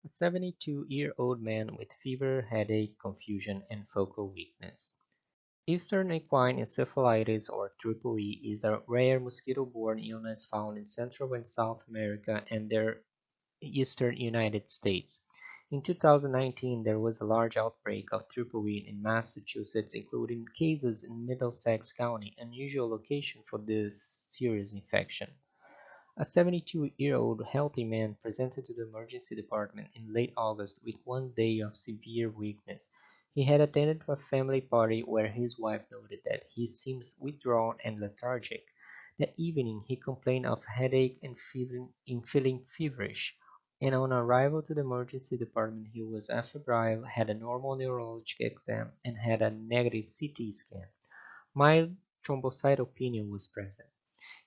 A 72-year-old man with fever, headache, confusion, and focal weakness. Eastern equine encephalitis or triple E is a rare mosquito-borne illness found in Central and South America and the eastern United States. In 2019, there was a large outbreak of triple E in Massachusetts, including cases in Middlesex County, an unusual location for this serious infection. A 72-year-old healthy man presented to the emergency department in late August with 1 day of severe weakness. He had attended a family party where his wife noted that he seems withdrawn and lethargic. That evening he complained of headache and feeling feverish, and on arrival to the emergency department he was febrile, had a normal neurologic exam, and had a negative CT scan. Mild thrombocytopenia was present.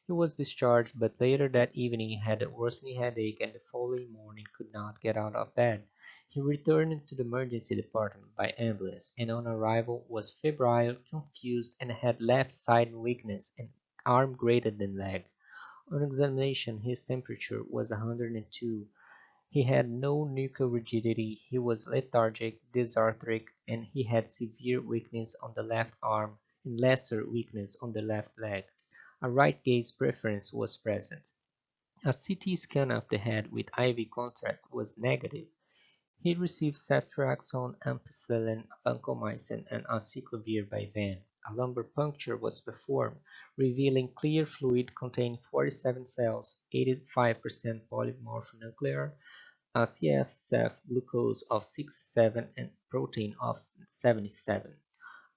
He was discharged, but later that evening had a worsening headache and the following morning could not get out of bed. He returned to the emergency department by ambulance, and on arrival was febrile, confused, and had left side weakness and arm greater than leg. On examination his temperature was 102. He had no nuchal rigidity, he was lethargic, dysarthric, and he had severe weakness on the left arm and lesser weakness on the left leg. A right gaze preference was present. A CT scan of the head with IV contrast was negative. He received ceftriaxone, ampicillin, vancomycin, and acyclovir by vein. A lumbar puncture was performed, revealing clear fluid containing 47 cells, 85% polymorphonuclear, a CSF glucose of 67 and protein of 77.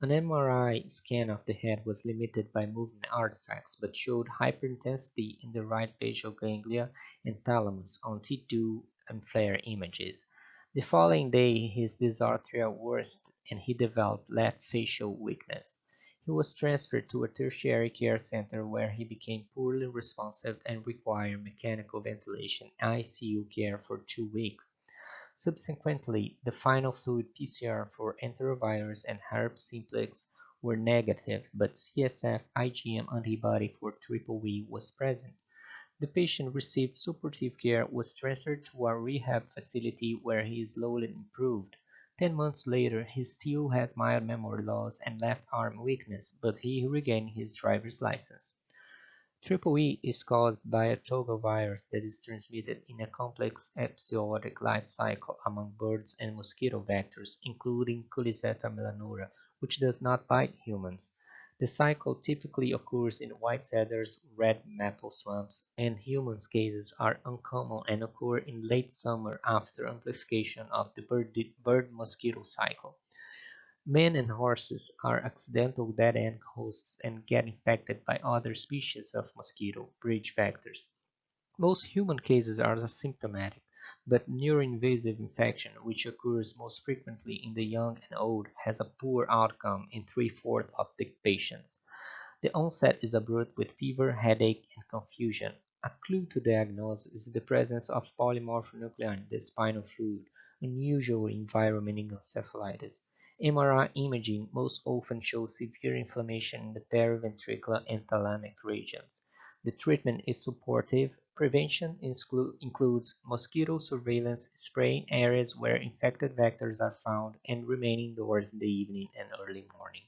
An MRI scan of the head was limited by movement artifacts, but showed hyperintensity in the right facial ganglia and thalamus on T2 and FLAIR images. The following day his dysarthria worsened and he developed left facial weakness. He was transferred to a tertiary care center where he became poorly responsive and required mechanical ventilation ICU care for 2 weeks. Subsequently, the final fluid PCR for enterovirus and herpes simplex were negative, but CSF IgM antibody for triple V was present. The patient received supportive care, was transferred to a rehab facility where he slowly improved. 10 months later, he still has mild memory loss and left arm weakness, but he regained his driver's license. Triple E is caused by a virus that is transmitted in a complex epizootic life cycle among birds and mosquito vectors, including Culiseta melanura, which does not bite humans. The cycle typically occurs in white cedars, red maple swamps, and human cases are uncommon and occur in late summer after amplification of the bird-mosquito cycle. Men and horses are accidental dead-end hosts and get infected by other species of mosquito, bridge vectors. Most human cases are asymptomatic, but neuroinvasive infection, which occurs most frequently in the young and old, has a poor outcome in three-fourths of the patients. The onset is abrupt with fever, headache, and confusion. A clue to diagnose is the presence of polymorphonuclear in the spinal fluid, unusual in viral meningoencephalitis. MRI imaging most often shows severe inflammation in the periventricular and thalamic regions. The treatment is supportive. Prevention includes mosquito surveillance, spraying areas where infected vectors are found, and remaining indoors in the evening and early morning.